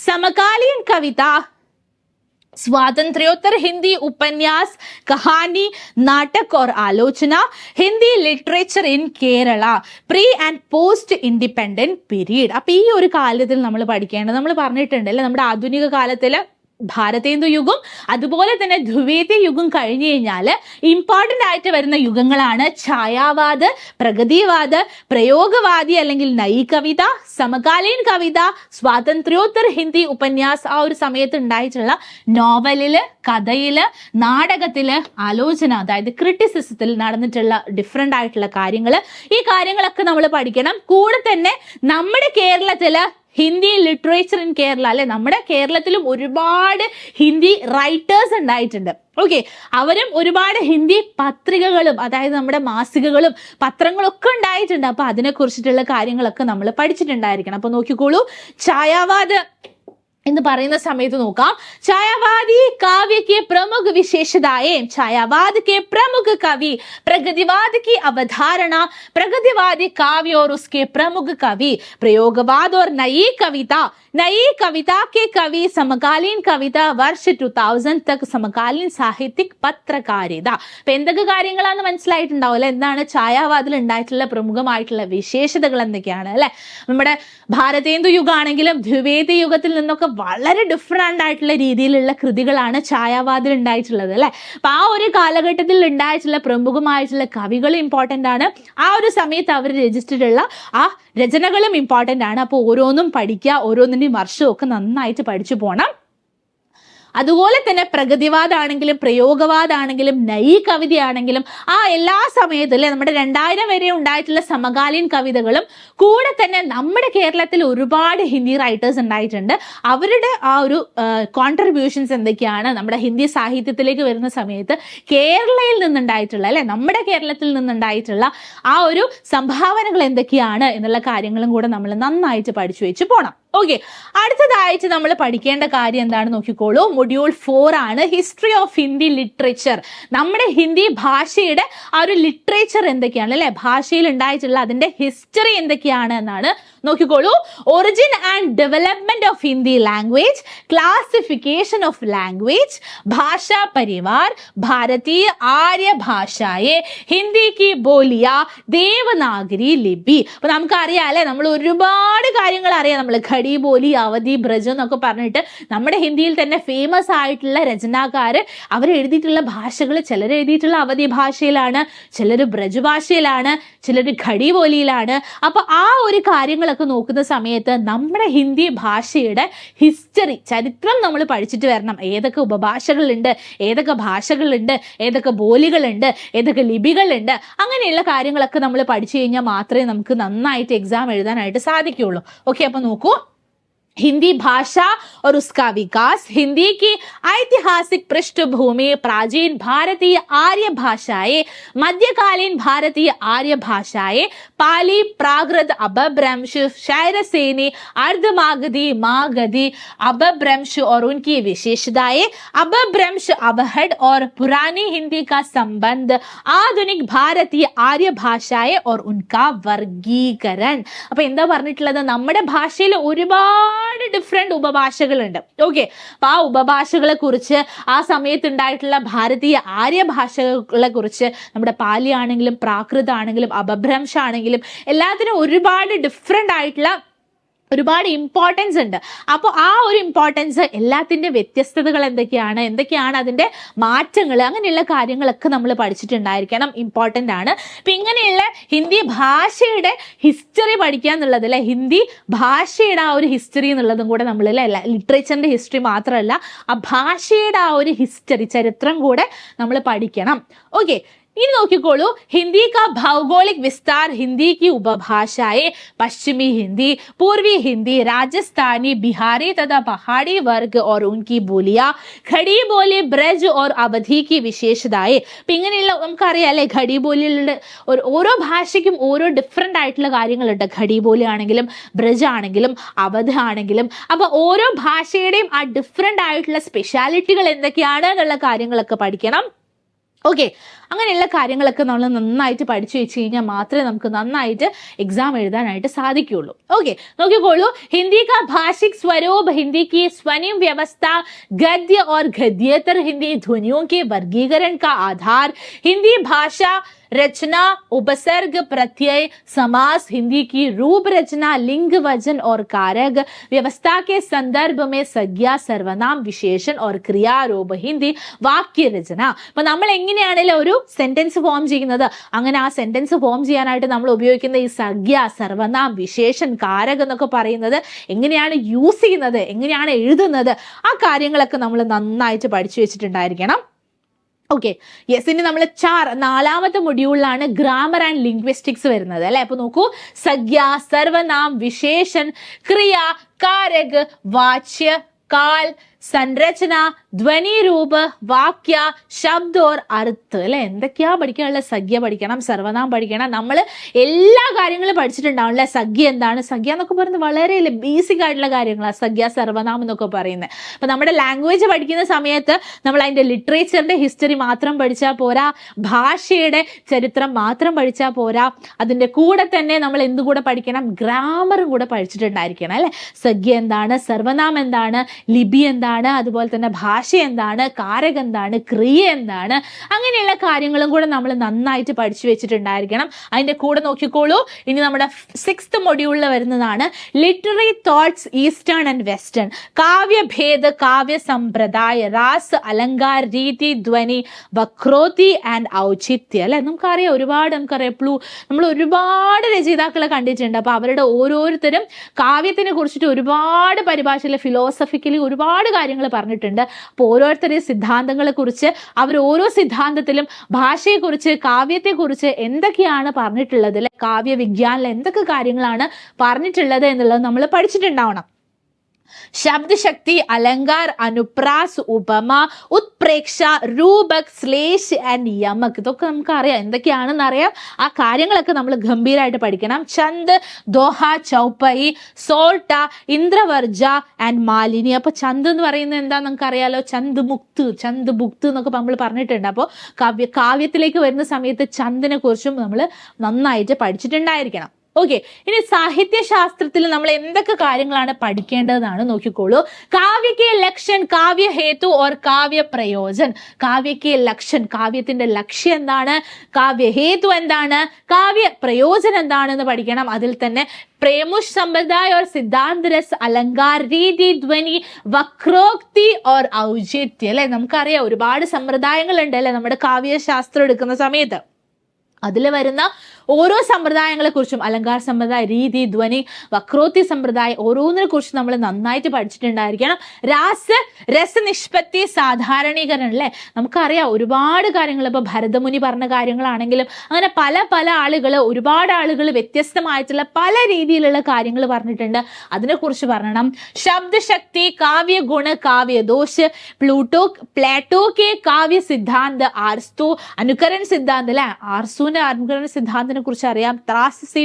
समकालीन कविता, स्वातंत्र्योत्तर हिंदी उपन्यास, कहानी, नाटक और आलोचना, Hindi literature in Kerala, pre and post independent period. അപ്പൊ ഈ ഒരു കാലത്തിൽ നമ്മൾ പഠിക്കേണ്ടത്, നമ്മൾ പറഞ്ഞിട്ടുണ്ട് അല്ലെ, നമ്മുടെ ആധുനിക കാലത്തില് ഭാരതേന്ദു യുഗം അതുപോലെ തന്നെ ദ്വിവേദി യുഗം കഴിഞ്ഞു കഴിഞ്ഞാൽ ഇമ്പോർട്ടന്റ് ആയിട്ട് വരുന്ന യുഗങ്ങളാണ് ഛായാവാദ്, പ്രഗതിവാദ്, പ്രയോഗവാദി അല്ലെങ്കിൽ നൈ കവിത, സമകാലീൻ കവിത, സ്വാതന്ത്ര്യോത്തർ ഹിന്ദി ഉപന്യാസ്. ആ ഒരു സമയത്ത് ഉണ്ടായിട്ടുള്ള നോവലില്, കഥയില്, നാടകത്തില്, ആലോചന, അതായത് ക്രിറ്റിസിസത്തിൽ നടന്നിട്ടുള്ള ഡിഫറെന്റ് ആയിട്ടുള്ള കാര്യങ്ങൾ, ഈ കാര്യങ്ങളൊക്കെ നമ്മൾ പഠിക്കണം. കൂടെ തന്നെ നമ്മുടെ കേരളത്തില് ഹിന്ദി ലിറ്ററേച്ചർ ഇൻ കേരള അല്ലെ, നമ്മുടെ കേരളത്തിലും ഒരുപാട് ഹിന്ദി റൈറ്റേഴ്സ് ഉണ്ടായിട്ടുണ്ട്. ഓക്കെ, അവരും ഒരുപാട് ഹിന്ദി പത്രികകളും അതായത് നമ്മുടെ മാസികകളും പത്രങ്ങളൊക്കെ ഉണ്ടായിട്ടുണ്ട്. അപ്പൊ അതിനെ കുറിച്ചിട്ടുള്ള കാര്യങ്ങളൊക്കെ നമ്മൾ പഠിച്ചിട്ടുണ്ടായിരിക്കണം. അപ്പൊ നോക്കിക്കോളൂ, ഛായാവാദ് എന്ന് പറയുന്ന സമയത്ത് നോക്കാം, ഛായാവാദി काव्य के प्रमुख विशेषताएं, छायावाद के प्रमुख कवि, प्रगतिवाद की अवधारणा, प्रगतिवादी काव्य और उसके प्रमुख कवि, प्रयोगवाद और नई कविता, नई कविता के कवि, समकालीन कविता, वर्ष 2000 तक സമകാലീൻ സാഹിത്യക് പത്രകാരിത. അപ്പൊ എന്തൊക്കെ കാര്യങ്ങളാണ് മനസ്സിലായിട്ടുണ്ടാവും അല്ലെ, എന്താണ് ഛായാവാദിൽ ഉണ്ടായിട്ടുള്ള പ്രമുഖമായിട്ടുള്ള വിശേഷതകൾ എന്തൊക്കെയാണ് അല്ലെ. നമ്മുടെ ഭാരതേന്ദു യുഗമാണെങ്കിലും ദ്വിവേദി യുഗത്തിൽ നിന്നൊക്കെ വളരെ ഡിഫറെൻ്റ് ആയിട്ടുള്ള രീതിയിലുള്ള കൃതികളാണ് ഛായാവാദിൽ ഉണ്ടായിട്ടുള്ളത് അല്ലേ. അപ്പൊ ആ ഒരു കാലഘട്ടത്തിൽ ഉണ്ടായിട്ടുള്ള പ്രമുഖമായിട്ടുള്ള കവികൾ ഇമ്പോർട്ടൻ്റ് ആണ്. ആ ഒരു സമയത്ത് അവർ രചിച്ചിട്ടുള്ള ആ രചനകളും ഇമ്പോർട്ടൻ്റ് ആണ്. അപ്പോൾ ഓരോന്നും പഠിക്കുക, ഓരോന്നിൻ്റെയും വർഷമൊക്കെ നന്നായിട്ട് പഠിച്ചു പോകണം. അതുപോലെ തന്നെ പ്രഗതിവാദാണെങ്കിലും പ്രയോഗവാദാണെങ്കിലും നൈ കവിതയാണെങ്കിലും ആ എല്ലാ സമയത്തും അല്ലെ നമ്മുടെ 2000 വരെ ഉണ്ടായിട്ടുള്ള സമകാലീൻ കവിതകളും കൂടെ തന്നെ നമ്മുടെ കേരളത്തിൽ ഒരുപാട് ഹിന്ദി റൈറ്റേഴ്സ് ഉണ്ടായിട്ടുണ്ട്. അവരുടെ ആ ഒരു കോൺട്രിബ്യൂഷൻസ് എന്തൊക്കെയാണ് നമ്മുടെ ഹിന്ദി സാഹിത്യത്തിലേക്ക് വരുന്ന സമയത്ത് കേരളയിൽ നിന്നുണ്ടായിട്ടുള്ള അല്ലെ നമ്മുടെ കേരളത്തിൽ നിന്നുണ്ടായിട്ടുള്ള ആ ഒരു സംഭാവനകൾ എന്തൊക്കെയാണ് എന്നുള്ള കാര്യങ്ങളും കൂടെ നമ്മൾ നന്നായിട്ട് പഠിച്ചു വെച്ച് പോകണം. ഓക്കെ, അടുത്തതായിട്ട് നമ്മൾ പഠിക്കേണ്ട കാര്യം എന്താണെന്ന് നോക്കിക്കോളൂ. മൊഡ്യൂൾ 4 ആണ് ഹിസ്റ്ററി ഓഫ് ഹിന്ദി ലിറ്ററേച്ചർ. നമ്മുടെ ഹിന്ദി ഭാഷയുടെ ആ ഒരു ലിറ്ററേച്ചർ എന്തൊക്കെയാണ് അല്ലെ, ഭാഷയിൽ ഉണ്ടായിട്ടുള്ള അതിന്റെ ഹിസ്റ്ററി എന്തൊക്കെയാണ് എന്നാണ്. നോക്കിക്കോളൂ. Origin and development of Hindi language, classification of language, ഭാഷാ പരിവാർ, ഭാരതീയ ആര്യ ഭാഷയെ, ഹിന്ദി കി ബോലിയ, ദേവനാഗരി ലിപി. അപ്പൊ നമുക്കറിയാം അല്ലെ, നമ്മൾ ഒരുപാട് കാര്യങ്ങൾ അറിയാം. നമ്മൾ ഖടി, ബോലി, അവധി, ബ്രജ് എന്നൊക്കെ പറഞ്ഞിട്ട് നമ്മുടെ ഹിന്ദിയിൽ തന്നെ ഫേമസ് ആയിട്ടുള്ള രചനാകാര് അവർ എഴുതിയിട്ടുള്ള ഭാഷകൾ, ചിലർ എഴുതിയിട്ടുള്ള അവധി ഭാഷയിലാണ്, ചിലർ ബ്രജ് ഭാഷയിലാണ്, ചിലർ ഖടി ബോലിയിലാണ്. അപ്പൊ ആ ഒരു കാര്യങ്ങളൊക്കെ നോക്കുന്ന സമയത്ത് നമ്മുടെ ഹിന്ദി ഭാഷയുടെ ഹിസ്റ്ററി, ചരിത്രം നമ്മൾ പഠിച്ചിട്ട് വരണം. ഏതൊക്കെ ഉപഭാഷകളുണ്ട്, ഏതൊക്കെ ഭാഷകളുണ്ട്, ഏതൊക്കെ ബോലികളുണ്ട്, ഏതൊക്കെ ലിപികളുണ്ട്, അങ്ങനെയുള്ള കാര്യങ്ങളൊക്കെ നമ്മൾ പഠിച്ചു കഴിഞ്ഞാൽ മാത്രമേ നമുക്ക് നന്നായിട്ട് എക്സാം എഴുതാനായിട്ട് സാധിക്കുകയുള്ളൂ. ഓക്കെ, അപ്പൊ നോക്കൂ. हिंदी भाषा और उसका विकास, हिंदी की ऐतिहासिक पृष्ठभूमि, प्राचीन भारतीय आर्य भाषाएं, मध्यकालीन भारतीय आर्य भाषाएं, पाली, प्राकृत, अपभ्रंश, शैरसेनी, अर्धमागधी, मागधी, अपभ्रंश और उनकी विशेषताएं, अपभ्रंश, अवहड और पुरानी हिंदी का संबंध, आधुनिक भारतीय आर्य भाषाएं और उनका वर्गीकरण. അപ്പൊ എന്താ പറഞ്ഞിട്ടുള്ളത്, നമ്മുടെ ഭാഷയിൽ ഒരുപാട് ഡിഫറെന്റ് ഉപഭാഷകളുണ്ട്. ഓക്കെ, അപ്പൊ ആ ഉപഭാഷകളെ കുറിച്ച്, ആ സമയത്ത് ഉണ്ടായിട്ടുള്ള ഭാരതീയ ആര്യ ഭാഷകളെ കുറിച്ച്, നമ്മുടെ പാലി ആണെങ്കിലും പ്രാകൃത ആണെങ്കിലും അപഭ്രംശ ആണെങ്കിലും എല്ലാത്തിനും ഒരുപാട് ഡിഫറെന്റ് ആയിട്ടുള്ള ഒരുപാട് ഇമ്പോർട്ടൻസ് ഉണ്ട്. അപ്പോൾ ആ ഒരു ഇമ്പോർട്ടൻസ്, എല്ലാത്തിൻ്റെ വ്യത്യസ്തതകൾ എന്തൊക്കെയാണ് അതിൻ്റെ മാറ്റങ്ങൾ, അങ്ങനെയുള്ള കാര്യങ്ങളൊക്കെ നമ്മൾ പഠിച്ചിട്ടുണ്ടായിരിക്കണം. ഇമ്പോർട്ടൻ്റ് ആണ്. അപ്പം ഇങ്ങനെയുള്ള ഹിന്ദി ഭാഷയുടെ ഹിസ്റ്ററി പഠിക്കുക എന്നുള്ളത് അല്ലെ, ഹിന്ദി ഭാഷയുടെ ആ ഒരു ഹിസ്റ്ററി എന്നുള്ളതും കൂടെ നമ്മൾ ലിറ്ററേച്ചറിൻ്റെ ഹിസ്റ്ററി മാത്രമല്ല, ആ ഭാഷയുടെ ആ ഒരു ഹിസ്റ്ററി, ചരിത്രം കൂടെ നമ്മൾ പഠിക്കണം. ഓക്കെ, ഇനി നോക്കിക്കോളൂ. ഹിന്ദി का भौगोलिक विस्तार, हिंदी की उपभाषाएं, पश्चिमी हिंदी, पूर्वी हिंदी, राजस्थानी, बिहारी तथा पहाड़ी वर्ग और उनकी बोलियां, खड़ी बोली, ब्रज और अवधि की विशेषताएं. അപ്പം ഇങ്ങനെയുള്ള നമുക്കറിയാം അല്ലെ, ഖടി ബോലിയുടെ ഓരോ ഭാഷയ്ക്കും ഓരോ ഡിഫറെൻ്റ് ആയിട്ടുള്ള കാര്യങ്ങളുണ്ട്. ഖടി ബോലി ആണെങ്കിലും ബ്രജ് ആണെങ്കിലും അവധ് ആണെങ്കിലും. അപ്പൊ ഓരോ ഭാഷയുടെയും ആ ഡിഫറെൻ്റ് ആയിട്ടുള്ള സ്പെഷ്യാലിറ്റികൾ എന്തൊക്കെയാണ് എന്നുള്ള കാര്യങ്ങളൊക്കെ പഠിക്കണം. ഓക്കെ, അങ്ങനെയുള്ള കാര്യങ്ങളൊക്കെ നമ്മൾ നന്നായിട്ട് പഠിച്ചു വെച്ച് കഴിഞ്ഞാൽ മാത്രമേ നമുക്ക് നന്നായിട്ട് എക്സാം എഴുതാനായിട്ട് സാധിക്കുകയുള്ളൂ. ഓക്കെ, നോക്കിക്കോളൂ. ഹിന്ദി का भाषिक स्वरूप, हिंदी की स्वनिम व्यवस्था, गद्य और गद्येतर हिंदी ध्वनियों के वर्गीकरण का आधार, हिंदी भाषा रचना, उपसर्ग, प्रत्यय, समास, हिंदी की रूप रचना, लिंग, वचन और कारक, व्यवस्था के संदर्भ में संज्ञा, सर्वनाम, विशेषण और क्रियारूप, हिंदी വാക്യ രചന. അപ്പൊ നമ്മൾ എങ്ങനെയാണെങ്കിലും ഒരു സെന്റൻസ് ഫോം ചെയ്യുന്നത്, അങ്ങനെ ആ സെന്റൻസ് ഫോം ചെയ്യാനായിട്ട് നമ്മൾ ഉപയോഗിക്കുന്ന ഈ സംജ്ഞ, സർവനാം, വിശേഷൻ, കാരകം എന്നൊക്കെ പറയുന്നത് എങ്ങനെയാണ് യൂസ് ചെയ്യുന്നത്, എങ്ങനെയാണ് എഴുതുന്നത്, ആ കാര്യങ്ങളൊക്കെ നമ്മൾ നന്നായിട്ട് പഠിച്ചു വെച്ചിട്ടുണ്ടായിരിക്കണം. Okay, yes. ഇനി നമ്മൾ 4ാമത്തെ മൊഡ്യൂളിലാണ് ഗ്രാമർ ആൻഡ് ലിംഗ്വിസ്റ്റിക്സ് വരുന്നത് അല്ലെ. അപ്പൊ നോക്കൂ. സംജ്ഞ, സർവനാം, വിശേഷൻ, ക്രിയ, കാരക്, വാച്യ, കാൽ, संरचना, ധ്വനി, രൂപ, വാക്യ, ശബ്ദ ഓർ അർത്ഥ അല്ലെ. എന്തൊക്കെയാ പഠിക്കാനുള്ള, സംജ്ഞ പഠിക്കണം, സർവനാം പഠിക്കണം. നമ്മൾ എല്ലാ കാര്യങ്ങളും പഠിച്ചിട്ടുണ്ടാവും അല്ലെ. സംജ്ഞ എന്താണ്, സംജ്ഞ എന്നൊക്കെ പറയുന്നത് വളരെ ബേസിക് ആയിട്ടുള്ള കാര്യങ്ങളാണ് സംജ്ഞ, സർവനാം എന്നൊക്കെ പറയുന്നത്. അപ്പൊ നമ്മുടെ ലാംഗ്വേജ് പഠിക്കുന്ന സമയത്ത് നമ്മൾ അതിന്റെ ലിറ്ററേച്ചറിന്റെ ഹിസ്റ്ററി മാത്രം പഠിച്ചാൽ പോരാ, ഭാഷയുടെ ചരിത്രം മാത്രം പഠിച്ചാൽ പോരാ, അതിന്റെ കൂടെ തന്നെ നമ്മൾ എന്തുകൂടെ പഠിക്കണം, ഗ്രാമറും കൂടെ പഠിച്ചിട്ടുണ്ടായിരിക്കണം അല്ലെ. സംജ്ഞ എന്താണ്, സർവനാം എന്താണ്, ലിപി എന്താണ്, എന്താണ്, അതുപോലെ തന്നെ ഭാഷ എന്താണ്, കാരകം എന്താണ്, ക്രിയ എന്താണ്, അങ്ങനെയുള്ള കാര്യങ്ങളും കൂടെ നമ്മൾ നന്നായിട്ട് പഠിച്ചു വെച്ചിട്ടുണ്ടായിരിക്കണം. അതിന്റെ കൂടെ നോക്കിക്കോളൂ, ഇനി നമ്മുടെ 6th മൊഡ്യൂളിൽ വരുന്നതാണ് literary thoughts eastern and western. Kavyabheda, Kavya Sampradaya, Ras, Alankar, Riti, Dhvani, വക്രോതി and ഔചിത്യ. അല്ലെ, നമുക്കറിയാം നമ്മൾ ഒരുപാട് രചയിതാക്കളെ കണ്ടിട്ടുണ്ട്. അപ്പൊ അവരുടെ ഓരോരുത്തരും കാവ്യത്തിനെ കുറിച്ചിട്ട് ഒരുപാട് പരിഭാഷയിൽ ഫിലോസഫിക്കലി ഒരുപാട് കാര്യങ്ങൾ പറഞ്ഞിട്ടുണ്ട്. അപ്പോൾ ഓരോരുത്തരുടെയും സിദ്ധാന്തങ്ങളെ കുറിച്ച്, അവർ ഓരോ സിദ്ധാന്തത്തിലും ഭാഷയെക്കുറിച്ച്, കാവ്യത്തെക്കുറിച്ച് എന്തൊക്കെയാണ് പറഞ്ഞിട്ടുള്ളത്, അല്ലെ കാവ്യ വിജ്ഞാനിൽ എന്തൊക്കെ കാര്യങ്ങളാണ് പറഞ്ഞിട്ടുള്ളത് എന്നുള്ളത് നമ്മൾ പഠിച്ചിട്ടുണ്ടാവണം. ശബ്ദശക്തി, അലങ്കാർ, അനുപ്രാസ്, ഉപമ, ഉത്പ്രേക്ഷ, രൂപക്, ശ്ലേഷ് ആൻഡ് യമക്. ഇതൊക്കെ നമുക്ക് അറിയാം, എന്തൊക്കെയാണെന്ന് അറിയാം. ആ കാര്യങ്ങളൊക്കെ നമ്മൾ ഗംഭീരമായിട്ട് പഠിക്കണം. ചന്ദ്, ദോഹ, ചൗപ്പൈ, സോൾട്ട, ഇന്ദ്രവർജ ആൻഡ് മാലിനി. അപ്പൊ ചന്ദ് എന്ന് പറയുന്നത് എന്താ നമുക്ക് അറിയാലോ, ചന്ദ് മുക്ത് എന്നൊക്കെ നമ്മൾ പറഞ്ഞിട്ടുണ്ട്. അപ്പോൾ കാവ്യത്തിലേക്ക് വരുന്ന സമയത്ത് ചന്ദിനെ കുറിച്ചും നമ്മൾ നന്നായിട്ട് പഠിച്ചിട്ടുണ്ടായിരിക്കണം. ഓക്കെ, ഇനി സാഹിത്യശാസ്ത്രത്തിൽ നമ്മൾ എന്തൊക്കെ കാര്യങ്ങളാണ് പഠിക്കേണ്ടതെന്നാണ് നോക്കിക്കോളൂ. കാവ്യക്ക് ലക്ഷൻ, കാവ്യ ഹേതു ഓർ കാവ്യ പ്രയോജൻ. കാവ്യക്ക് ലക്ഷൻ, കാവ്യത്തിന്റെ ലക്ഷ്യം എന്താണ്, കാവ്യ ഹേതു എന്താണ്, കാവ്യ പ്രയോജനം എന്താണെന്ന് പഠിക്കണം. അതിൽ തന്നെ പ്രേമുഷ് സമ്പ്രദായ और सिद्धांत रस, अलंकार, രീതി, ധ്വനി, വക്രോക്തി और ഔചിത്യം. അല്ലെ, നമുക്കറിയാം ഒരുപാട് സമ്പ്രദായങ്ങളുണ്ട് അല്ലെ നമ്മുടെ കാവ്യശാസ്ത്രം എടുക്കുന്ന സമയത്ത്. അതിൽ വരുന്ന ഓരോ സമ്പ്രദായങ്ങളെ കുറിച്ചും, അലങ്കാര സമ്പ്രദായ, രീതി, ധ്വനി, വക്രോത്തി സമ്പ്രദായം, ഓരോന്നിനെ കുറിച്ച് നമ്മൾ നന്നായിട്ട് പഠിച്ചിട്ടുണ്ടായിരിക്കണം. രസനിഷ്പത്തി, സാധാരണീകരണം. അല്ലെ, നമുക്കറിയാം ഒരുപാട് കാര്യങ്ങൾ, ഇപ്പൊ ഭരതമുനി പറഞ്ഞ കാര്യങ്ങളാണെങ്കിലും അങ്ങനെ പല ആളുകൾ, ഒരുപാട് ആളുകൾ വ്യത്യസ്തമായിട്ടുള്ള പല രീതിയിലുള്ള കാര്യങ്ങൾ പറഞ്ഞിട്ടുണ്ട്. അതിനെക്കുറിച്ച് പറയണം. ശബ്ദശക്തി, കാവ്യ ഗുണ, കാവ്യ ദോഷ്, പ്ലേറ്റോ കെ കാവ്യ സിദ്ധാന്ത്, ആർസ്തു അനുകरण സിദ്ധാന്ത്. അല്ലെ, ആർസുവിന്റെ അനുകरण സിദ്ധാന്തത്തിനെ കുറിച്ച് അറിയാം. ത്രാസി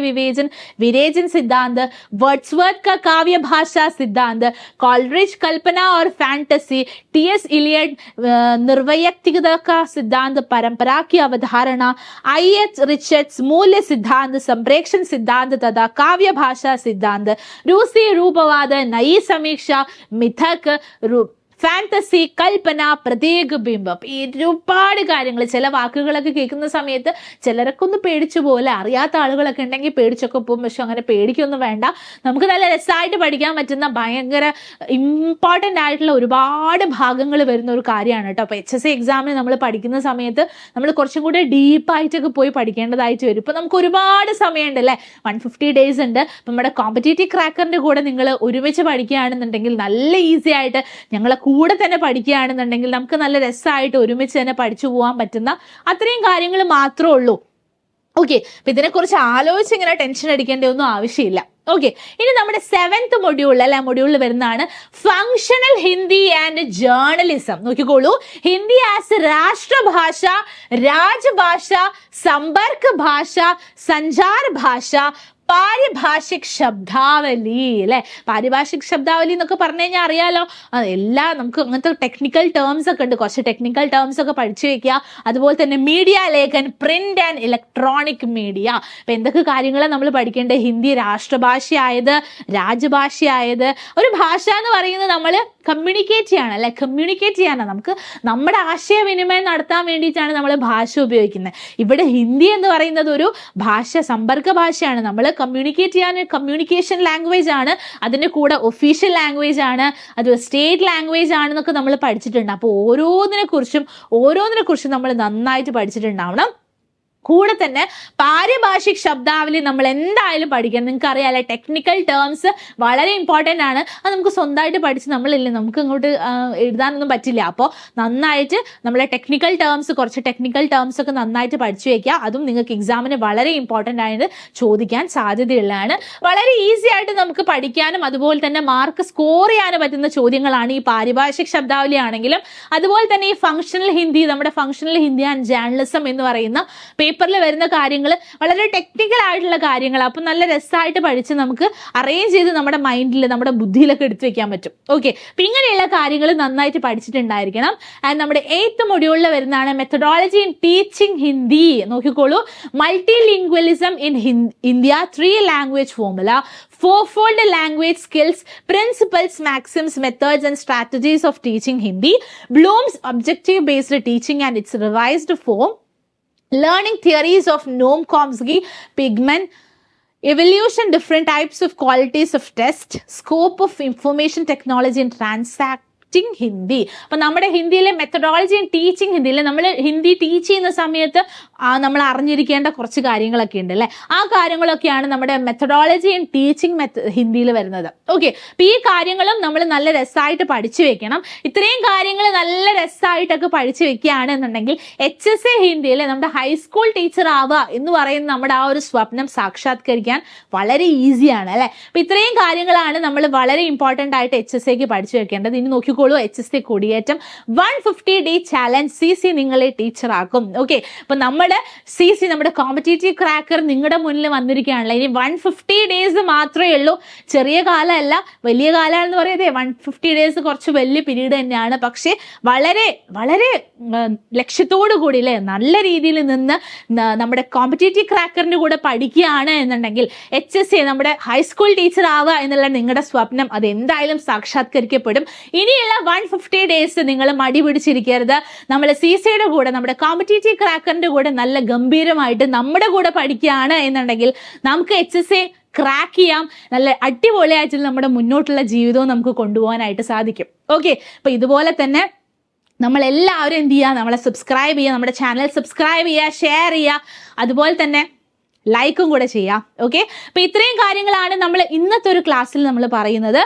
വിവേചൻ സിദ്ധാന്ത്, वर्ड्सवर्थ का काव्य भाषा सिद्धांत, कॉलरिज कल्पना और फैंटेसी, टी.एस. इलियट निर्वैयक्तिकता का सिद्धांत, परंपरा की अवधारणा, आई.एच. रिचर्ड्स मूल्य सिद्धांत, संप्रेक्षण सिद्धांत तथा काव्य भाषा सिद्धांत, रूसी रूपवाद, नई समीक्षा, मिथक, ഫാന്റസി, കൽപ്പന, പ്രതീക, ബിംബം. ഒരുപാട് കാര്യങ്ങൾ. ചില വാക്കുകളൊക്കെ കേൾക്കുന്ന സമയത്ത് ചിലരൊക്കെ ഒന്ന് പേടിച്ചു പോലെ, അറിയാത്ത ആളുകളൊക്കെ ഉണ്ടെങ്കിൽ പേടിച്ചൊക്കെ പോകും. പക്ഷെ അങ്ങനെ പേടിക്കൊന്നും വേണ്ട, നമുക്ക് നല്ല രസമായിട്ട് പഠിക്കാൻ പറ്റുന്ന ഭയങ്കര ഇമ്പോർട്ടൻ്റ് ആയിട്ടുള്ള ഒരുപാട് ഭാഗങ്ങൾ വരുന്ന ഒരു കാര്യമാണ് കേട്ടോ. അപ്പോൾ HSC എക്സാമിന് നമ്മൾ പഠിക്കുന്ന സമയത്ത് നമ്മൾ കുറച്ചും കൂടി ഡീപ്പായിട്ടൊക്കെ പോയി പഠിക്കേണ്ടതായിട്ട് വരും. ഇപ്പോൾ നമുക്ക് ഒരുപാട് സമയമുണ്ട് അല്ലേ, 150 days ഉണ്ട്. അപ്പം നമ്മുടെ കോമ്പറ്റേറ്റീവ് ക്രാക്കറിൻ്റെ കൂടെ നിങ്ങൾ ഒരുമിച്ച് പഠിക്കുകയാണെന്നുണ്ടെങ്കിൽ നല്ല ഈസി ആയിട്ട്, ഞങ്ങളെ കൂടെ തന്നെ പഠിക്കുകയാണെന്നുണ്ടെങ്കിൽ നമുക്ക് നല്ല രസമായിട്ട് ഒരുമിച്ച് തന്നെ പഠിച്ചു പോകാൻ പറ്റുന്ന അത്രയും കാര്യങ്ങൾ മാത്രമേ ഉള്ളൂ. ഓക്കെ, അപ്പൊ ഇതിനെക്കുറിച്ച് ആലോചിച്ച് ഇങ്ങനെ ടെൻഷൻ അടിക്കേണ്ട ഒന്നും ആവശ്യമില്ല. ഓക്കെ, ഇനി നമ്മുടെ 7th മൊഡ്യൂളിൽ വരുന്നതാണ് ഫങ്ഷണൽ ഹിന്ദി ആൻഡ് ജേർണലിസം. നോക്കിക്കോളൂ, ഹിന്ദി ആസ് രാഷ്ട്രഭാഷ, രാജഭാഷ, സമ്പർക്ക് ഭാഷ, സഞ്ചാർ ഭാഷ, പാരിഭാഷിക് ശബ്ദാവലി. അല്ലെ, പാരിഭാഷിക് ശബ്ദാവലി എന്നൊക്കെ പറഞ്ഞു കഴിഞ്ഞാൽ അറിയാലോ, നമുക്ക് അങ്ങനത്തെ ടെക്നിക്കൽ ടേംസ് ഒക്കെ ഉണ്ട്. കുറച്ച് ടെക്നിക്കൽ ടേംസ് ഒക്കെ പഠിച്ചു വെക്കുക. അതുപോലെ തന്നെ media Lekhan, print and electronic media. അപ്പൊ എന്തൊക്കെ കാര്യങ്ങളാണ് നമ്മൾ പഠിക്കേണ്ടത്? ഹിന്ദി രാഷ്ട്രഭാഷയായത്, രാജഭാഷയായത്. ഒരു ഭാഷ എന്ന് പറയുന്നത് നമ്മൾ കമ്മ്യൂണിക്കേറ്റ് ചെയ്യണം അല്ലെ, കമ്മ്യൂണിക്കേറ്റ് ചെയ്യാനാണ്, നമുക്ക് നമ്മുടെ ആശയവിനിമയം നടത്താൻ വേണ്ടിയിട്ടാണ് നമ്മൾ ഭാഷ ഉപയോഗിക്കുന്നത്. ഇവിടെ ഹിന്ദി എന്ന് പറയുന്നത് ഒരു ഭാഷ, സമ്പർക്ക ഭാഷയാണ്. നമ്മൾ കമ്മ്യൂണിക്കേറ്റ് ചെയ്യാൻ കമ്മ്യൂണിക്കേഷൻ ലാംഗ്വേജ് ആണ്, അതിൻ്റെ കൂടെ ഒഫീഷ്യൽ ലാംഗ്വേജ് ആണ്, അത് സ്റ്റേറ്റ് ലാംഗ്വേജ് ആണെന്നൊക്കെ നമ്മൾ പഠിച്ചിട്ടുണ്ട്. അപ്പോൾ ഓരോന്നിനെ കുറിച്ചും നമ്മൾ നന്നായിട്ട് പഠിച്ചിട്ടുണ്ടാവണം. കൂടെ തന്നെ പാരിഭാഷിക് ശബ്ദാവലി നമ്മൾ എന്തായാലും പഠിക്കണം. നിങ്ങൾക്ക് അറിയാമല്ലേ, ടെക്നിക്കൽ ടേംസ് വളരെ ഇമ്പോർട്ടൻ്റ് ആണ്. അത് നമുക്ക് സ്വന്തമായിട്ട് പഠിച്ച് നമുക്ക് ഇങ്ങോട്ട് എഴുതാനൊന്നും പറ്റില്ല. അപ്പോൾ നന്നായിട്ട് നമ്മളെ കുറച്ച് ടെക്നിക്കൽ ടേംസ് ഒക്കെ നന്നായിട്ട് പഠിച്ചു വയ്ക്കുക. അതും നിങ്ങൾക്ക് എക്സാമിന് വളരെ ഇമ്പോർട്ടൻ്റ് ആയിട്ട് ചോദിക്കാൻ സാധ്യതയുള്ളതാണ്. വളരെ ഈസി ആയിട്ട് നമുക്ക് പഠിക്കാനും അതുപോലെ തന്നെ മാർക്ക് സ്കോർ ചെയ്യാനും പറ്റുന്ന ചോദ്യങ്ങളാണ് ഈ പാരിഭാഷിക് ശബ്ദാവലി ആണെങ്കിലും അതുപോലെ തന്നെ ഈ ഫങ്ഷണൽ ഹിന്ദി, നമ്മുടെ ഫങ്ഷണൽ ഹിന്ദി ആൻഡ് ജേർണലിസം എന്ന് പറയുന്ന പേപ്പറിൽ വരുന്ന കാര്യങ്ങൾ വളരെ ടെക്നിക്കൽ ആയിട്ടുള്ള കാര്യങ്ങൾ. അപ്പം നല്ല രസമായിട്ട് പഠിച്ച് നമുക്ക് അറേഞ്ച് ചെയ്ത് നമ്മുടെ മൈൻഡിൽ നമ്മുടെ ബുദ്ധിയിലൊക്കെ എടുത്തു വെക്കാൻ പറ്റും. ഓക്കെ, അപ്പം ഇങ്ങനെയുള്ള കാര്യങ്ങൾ നന്നായിട്ട് പഠിച്ചിട്ടുണ്ടായിരിക്കണം. ആൻഡ് നമ്മുടെ 8th മൊഡ്യൂളിൽ വരുന്നതാണ് മെത്തഡോളജി ഇൻ ടീച്ചിങ് ഹിന്ദി. നോക്കിക്കോളൂ, multi lingualism in India, 3 language formula, 4-fold language skills, principles, maxims, methods and strategies of teaching Hindi, Bloom's objective-based teaching and its revised form, learning theories of Noam Chomsky, Pigman, evolution, different types of qualities of test, scope of information technology and Hindi. അപ്പൊ നമ്മുടെ ഹിന്ദിയിലെ methodology and teaching ഹിന്ദിയിൽ നമ്മൾ Hindi teach ചെയ്യുന്ന സമയത്ത് നമ്മൾ അറിഞ്ഞിരിക്കേണ്ട കുറച്ച് കാര്യങ്ങളൊക്കെ ഉണ്ട് അല്ലെ. ആ കാര്യങ്ങളൊക്കെയാണ് നമ്മുടെ മെത്തഡോളജി ആൻഡ് ടീച്ചിങ് ഹിന്ദിയിൽ വരുന്നത്. ഓക്കെ, അപ്പൊ ഈ കാര്യങ്ങളും നമ്മൾ നല്ല രസമായിട്ട് പഠിച്ചു വെക്കണം. ഇത്രയും കാര്യങ്ങൾ നല്ല രസമായിട്ടൊക്കെ പഠിച്ചു വെക്കുകയാണെന്നുണ്ടെങ്കിൽ HSA ഹിന്ദിയിൽ നമ്മുടെ ഹൈസ്കൂൾ ടീച്ചർ ആവുക എന്ന് പറയുന്ന നമ്മുടെ ആ ഒരു സ്വപ്നം സാക്ഷാത്കരിക്കാൻ വളരെ ഈസിയാണ് അല്ലെ. അപ്പൊ ഇത്രയും കാര്യങ്ങളാണ് നമ്മൾ വളരെ ഇമ്പോർട്ടന്റ് ആയിട്ട് HSAക്ക് പഠിച്ചു വെക്കേണ്ടത്. ഇനി നോക്കിക്കോളൂ, HSA കൊടിയേറ്റം 150 ഡേ ചാലഞ്ച് CC നിങ്ങളെ ടീച്ചർ ആക്കും. ഓക്കെ, അപ്പൊ നമ്മുടെ CC നമ്മുടെ കോമ്പറ്റേറ്റീവ് ക്രാക്കർ നിങ്ങളുടെ മുന്നിൽ വന്നിരിക്കുകയാണല്ലോ. ഇനി 150 ഡേയ്സ് മാത്രമേ ഉള്ളൂ. ചെറിയ കാലമല്ല, വലിയ കാലമാണെന്ന് പറയുന്നത്. 150 ഡേയ്സ് കുറച്ച് വലിയ പീരീഡ് തന്നെയാണ്. പക്ഷേ വളരെ വളരെ ലക്ഷ്യത്തോടു കൂടി അല്ലേ നല്ല രീതിയിൽ നിന്ന് നമ്മുടെ കോമ്പറ്റേറ്റീവ് ക്രാക്കറിന്റെ കൂടെ പഠിക്കുകയാണ് എന്നുണ്ടെങ്കിൽ HSA നമ്മുടെ ഹൈസ്കൂൾ ടീച്ചർ ആവുക എന്നുള്ള നിങ്ങളുടെ സ്വപ്നം അത് എന്തായാലും സാക്ഷാത്കരിക്കപ്പെടും. ഇനിയുള്ള 150 ഡേയ്സ് നിങ്ങൾ മടി പിടിച്ചിരിക്കരുത്. നമ്മൾ CCയുടെ കൂടെ നമ്മുടെ കോമ്പറ്റേറ്റീവ് ക്രാക്കറിന്റെ കൂടെ നല്ല ഗംഭീരമായിട്ട് നമ്മുടെ കൂടെ പഠിക്കുകയാണ് എന്നുണ്ടെങ്കിൽ നമുക്ക് HSA ക്രാക്ക് ചെയ്യാം. നല്ല അടിപൊളിയായിട്ട് നമ്മുടെ മുന്നോട്ടുള്ള ജീവിതവും നമുക്ക് കൊണ്ടുപോകാനായിട്ട് സാധിക്കും. ഓക്കെ, അപ്പൊ ഇതുപോലെ തന്നെ നമ്മളെല്ലാവരും എന്ത് ചെയ്യുക, നമ്മളെ സബ്സ്ക്രൈബ് ചെയ്യുക, നമ്മുടെ ചാനൽ സബ്സ്ക്രൈബ് ചെയ്യുക, ഷെയർ ചെയ്യുക, അതുപോലെ തന്നെ ലൈക്കും കൂടെ ചെയ്യാം. ഓക്കെ, അപ്പൊ ഇത്രയും കാര്യങ്ങളാണ് നമ്മൾ ഇന്നത്തെ ഒരു ക്ലാസ്സിൽ നമ്മൾ പറയുന്നത്.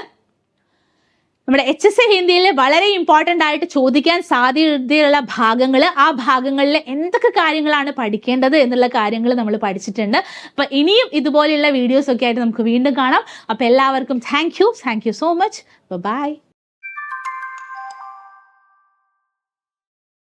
നമ്മുടെ HSA ഹിന്ദിയിൽ വളരെ ഇമ്പോർട്ടൻ്റ് ആയിട്ട് ചോദിക്കാൻ സാധ്യതയുള്ള ഭാഗങ്ങൾ, ആ ഭാഗങ്ങളിൽ എന്തൊക്കെ കാര്യങ്ങളാണ് പഠിക്കേണ്ടത് എന്നുള്ള കാര്യങ്ങൾ നമ്മൾ പഠിച്ചിട്ടുണ്ട്. അപ്പം ഇനിയും ഇതുപോലെയുള്ള വീഡിയോസ് ഒക്കെ ആയിട്ട് നമുക്ക് വീണ്ടും കാണാം. അപ്പം എല്ലാവർക്കും thank you so much. By.